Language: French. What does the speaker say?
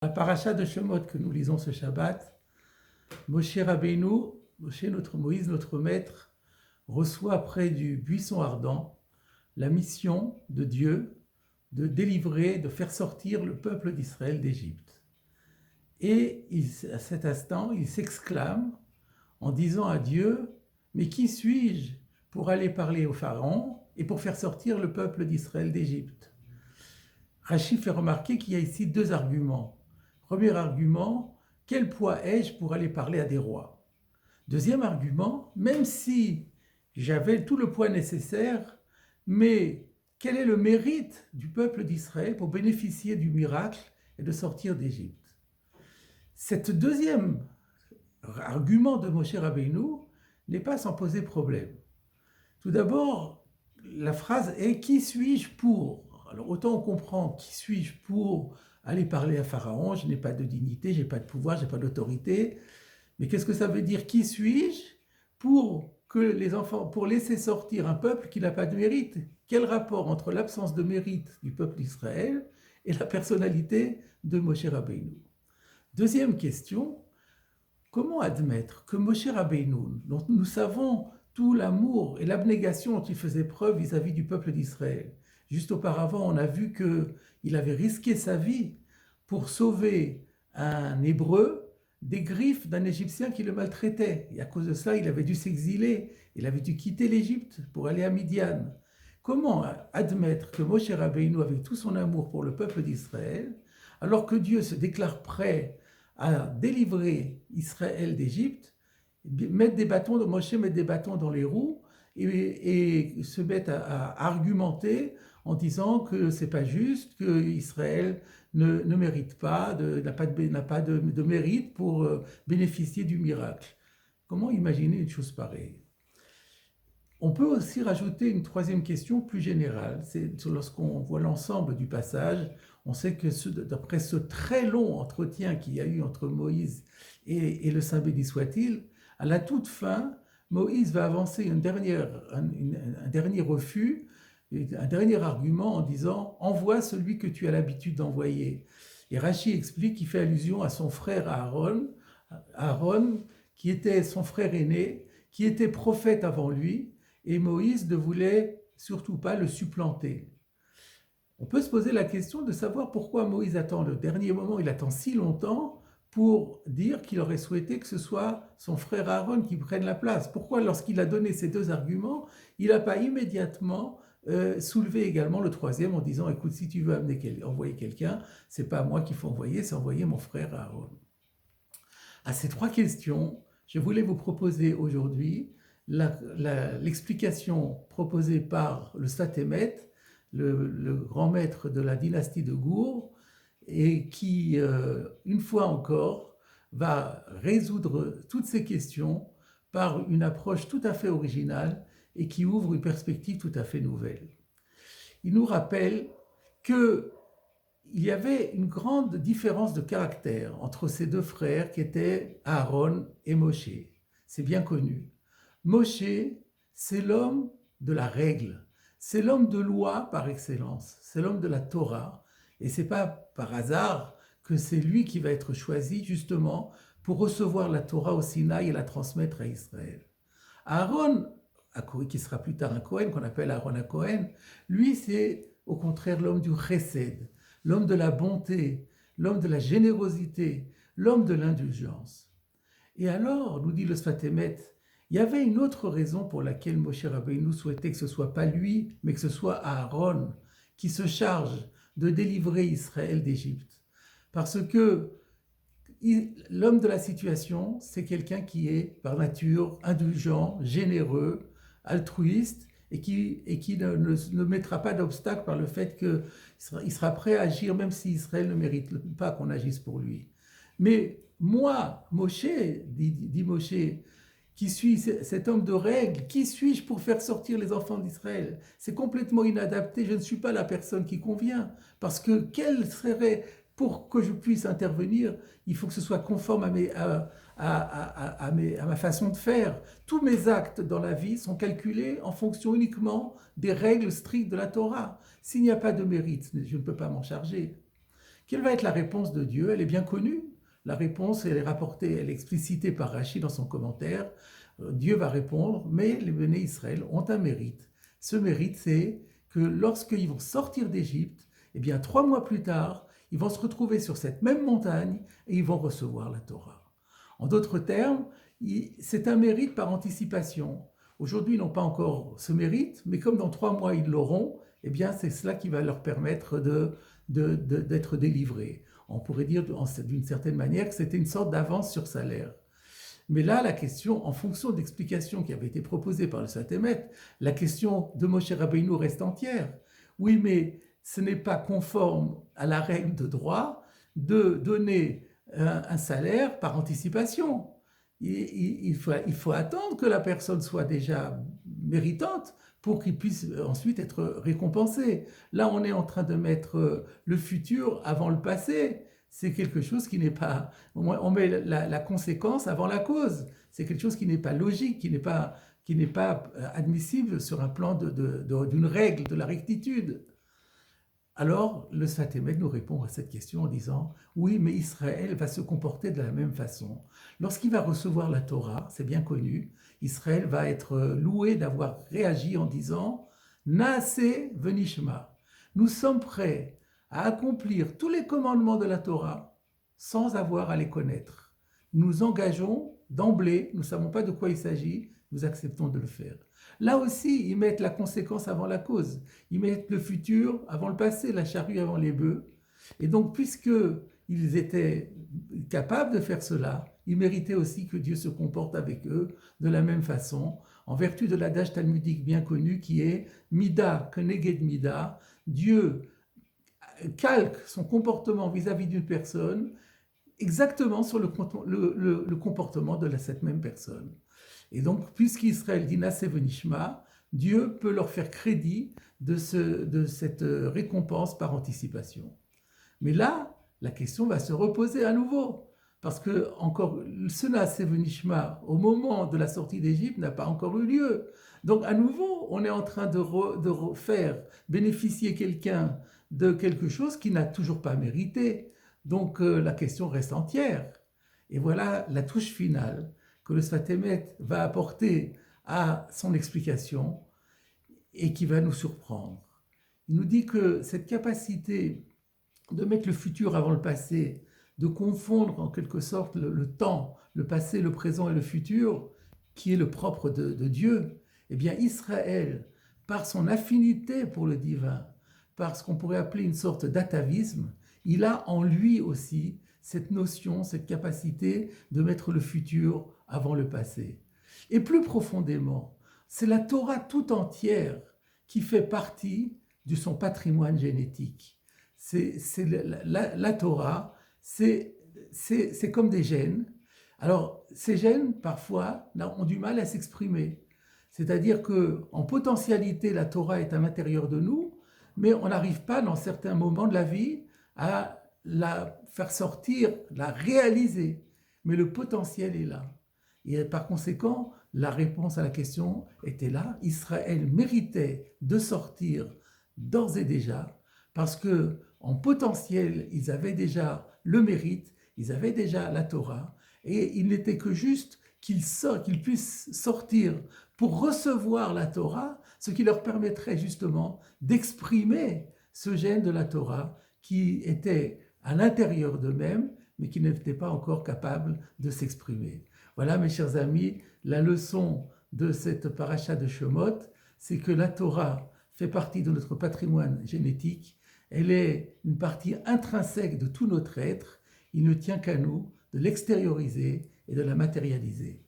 La paracha de Shemot que nous lisons ce Shabbat, Moshe Rabbeinu, Moshe notre Moïse, notre maître, reçoit près du buisson ardent la mission de Dieu de délivrer, de faire sortir le peuple d'Israël d'Égypte. Et à cet instant, il s'exclame en disant à Dieu, mais qui suis-je pour aller parler au Pharaon et pour faire sortir le peuple d'Israël d'Égypte? Rachi fait remarquer qu'il y a ici deux arguments. Premier argument, quel poids ai-je pour aller parler à des rois? Deuxième argument, même si j'avais tout le poids nécessaire, mais quel est le mérite du peuple d'Israël pour bénéficier du miracle et de sortir d'Égypte? Cet deuxième argument de Moshe Rabbeinu n'est pas sans poser problème. Tout d'abord, la phrase est « Qui suis-je pour ?» Alors autant on comprend « Qui suis-je pour ?» aller parler à Pharaon, je n'ai pas de dignité, je n'ai pas de pouvoir, je n'ai pas d'autorité. Mais qu'est-ce que ça veut dire? Qui suis-je pour que les enfants, pour laisser sortir un peuple qui n'a pas de mérite? Quel rapport entre l'absence de mérite du peuple d'Israël et la personnalité de Moshe Rabbeinu? Deuxième question, comment admettre que Moshe Rabbeinu, dont nous savons tout l'amour et l'abnégation dont il faisait preuve vis-à-vis du peuple d'Israël, juste auparavant, on a vu qu'il avait risqué sa vie pour sauver un Hébreu des griffes d'un Égyptien qui le maltraitait. Et à cause de ça, il avait dû s'exiler, il avait dû quitter l'Égypte pour aller à Midian. Comment admettre que Moshe Rabbeinu, avec tout son amour pour le peuple d'Israël, alors que Dieu se déclare prêt à délivrer Israël d'Égypte, Moshe met des bâtons dans les roues et se met à argumenter en disant que c'est pas juste, que Israël ne mérite pas, n'a pas de mérite pour bénéficier du miracle. Comment imaginer une chose pareille? On peut aussi rajouter une troisième question plus générale. C'est lorsqu'on voit l'ensemble du passage, on sait que d'après ce très long entretien qu'il y a eu entre Moïse et le Saint béni soit-il, à la toute fin, Moïse va avancer un dernier refus, un dernier argument en disant « Envoie celui que tu as l'habitude d'envoyer ». Et Rachi explique qu'il fait allusion à son frère Aaron, qui était son frère aîné, qui était prophète avant lui, et Moïse ne voulait surtout pas le supplanter. On peut se poser la question de savoir pourquoi Moïse attend le dernier moment, il attend si longtemps pour dire qu'il aurait souhaité que ce soit son frère Aaron qui prenne la place. Pourquoi, lorsqu'il a donné ces deux arguments, il n'a pas immédiatement soulevé également le troisième en disant « Écoute, si tu veux envoyer quelqu'un, c'est pas moi qu'il faut envoyer, c'est envoyer mon frère Aaron. » À ces trois questions, je voulais vous proposer aujourd'hui l'explication proposée par le Satémet, le grand maître de la dynastie de Gour, et qui, une fois encore, va résoudre toutes ces questions par une approche tout à fait originale et qui ouvre une perspective tout à fait nouvelle. Il nous rappelle qu'il y avait une grande différence de caractère entre ces deux frères qui étaient Aaron et Moshe. C'est bien connu. Moshe, c'est l'homme de la règle, c'est l'homme de loi par excellence, c'est l'homme de la Torah. Et ce n'est pas par hasard que c'est lui qui va être choisi justement pour recevoir la Torah au Sinaï et la transmettre à Israël. Aaron, qui sera plus tard un Cohen, qu'on appelle Aaron à Cohen, lui c'est au contraire l'homme du chesed, l'homme de la bonté, l'homme de la générosité, l'homme de l'indulgence. Et alors, nous dit le Sfatémet, il y avait une autre raison pour laquelle Moshe Rabbeinu souhaitait que ce ne soit pas lui, mais que ce soit Aaron qui se charge de délivrer Israël d'Égypte. Parce que l'homme de la situation, c'est quelqu'un qui est par nature indulgent, généreux, altruiste, et qui ne mettra pas d'obstacle par le fait qu'il sera prêt à agir même si Israël ne mérite pas qu'on agisse pour lui. Mais moi, Moshe, dit Moshe, qui suis cet homme de règle, qui suis-je pour faire sortir les enfants d'Israël? C'est complètement inadapté, je ne suis pas la personne qui convient, parce que quel serait, pour que je puisse intervenir, il faut que ce soit conforme à ma façon de faire. Tous mes actes dans la vie sont calculés en fonction uniquement des règles strictes de la Torah. S'il n'y a pas de mérite, je ne peux pas m'en charger. Quelle va être la réponse de Dieu? Elle est bien connue. La réponse, elle est rapportée, elle est explicitée par Rachi dans son commentaire. Dieu va répondre, mais les Béné Israël ont un mérite. Ce mérite, c'est que lorsqu'ils vont sortir d'Égypte, eh bien 3 mois plus tard, ils vont se retrouver sur cette même montagne et ils vont recevoir la Torah. En d'autres termes, c'est un mérite par anticipation. Aujourd'hui, ils n'ont pas encore ce mérite, mais comme dans 3 mois, ils l'auront, eh bien, c'est cela qui va leur permettre d'être délivrés. On pourrait dire d'une certaine manière que c'était une sorte d'avance sur salaire. Mais là, la question, en fonction de l'explication qui avait été proposée par le Saint-Émet, la question de Moshe Rabbeinu reste entière. Oui, mais ce n'est pas conforme à la règle de droit de donner un salaire par anticipation. Il faut attendre que la personne soit déjà méritante pour qu'il puisse ensuite être récompensé. Là, on est en train de mettre le futur avant le passé. C'est quelque chose qui n'est pas... On met la conséquence avant la cause. C'est quelque chose qui n'est pas logique, qui n'est pas admissible sur un plan d'une règle, de la rectitude. Alors, le Saint-Émet nous répond à cette question en disant « Oui, mais Israël va se comporter de la même façon. Lorsqu'il va recevoir la Torah, c'est bien connu, Israël va être loué d'avoir réagi en disant « Naaseh venishma ». Nous sommes prêts à accomplir tous les commandements de la Torah sans avoir à les connaître. Nous engageons d'emblée, nous ne savons pas de quoi il s'agit, nous acceptons de le faire. Là aussi, ils mettent la conséquence avant la cause. Ils mettent le futur avant le passé, la charrue avant les bœufs. Et donc, puisqu'ils étaient capables de faire cela, ils méritaient aussi que Dieu se comporte avec eux de la même façon, en vertu de l'adage talmudique bien connu qui est « Mida keneged Mida ». Dieu calque son comportement vis-à-vis d'une personne exactement sur le comportement de cette même personne. Et donc, puisqu'Israël dit Naaseh venishma, Dieu peut leur faire crédit de cette récompense par anticipation. Mais là, la question va se reposer à nouveau. Parce que encore, ce Naaseh venishma, au moment de la sortie d'Égypte, n'a pas encore eu lieu. Donc, à nouveau, on est en train de faire bénéficier quelqu'un de quelque chose qui n'a toujours pas mérité. Donc, la question reste entière. Et voilà la touche finale que le Sfatémet va apporter à son explication et qui va nous surprendre. Il nous dit que cette capacité de mettre le futur avant le passé, de confondre en quelque sorte le temps, le passé, le présent et le futur, qui est le propre de Dieu, eh bien Israël, par son affinité pour le divin, par ce qu'on pourrait appeler une sorte d'atavisme, il a en lui aussi cette notion, cette capacité de mettre le futur avant le passé. Et plus profondément, c'est la Torah tout entière qui fait partie de son patrimoine génétique. La Torah, c'est comme des gènes. Alors, ces gènes, parfois, ont du mal à s'exprimer. C'est-à-dire qu'en potentialité, la Torah est à l'intérieur de nous, mais on n'arrive pas, dans certains moments de la vie, à la faire sortir, la réaliser. Mais le potentiel est là. Et par conséquent, la réponse à la question était là. Israël méritait de sortir d'ores et déjà, parce que en potentiel, ils avaient déjà le mérite, ils avaient déjà la Torah, et il n'était que juste qu'ils puissent sortir pour recevoir la Torah, ce qui leur permettrait justement d'exprimer ce gène de la Torah qui était à l'intérieur d'eux-mêmes, mais qui n'étaient pas encore capables de s'exprimer. Voilà, mes chers amis, la leçon de cette paracha de Shemot, c'est que la Torah fait partie de notre patrimoine génétique. Elle est une partie intrinsèque de tout notre être. Il ne tient qu'à nous de l'extérioriser et de la matérialiser.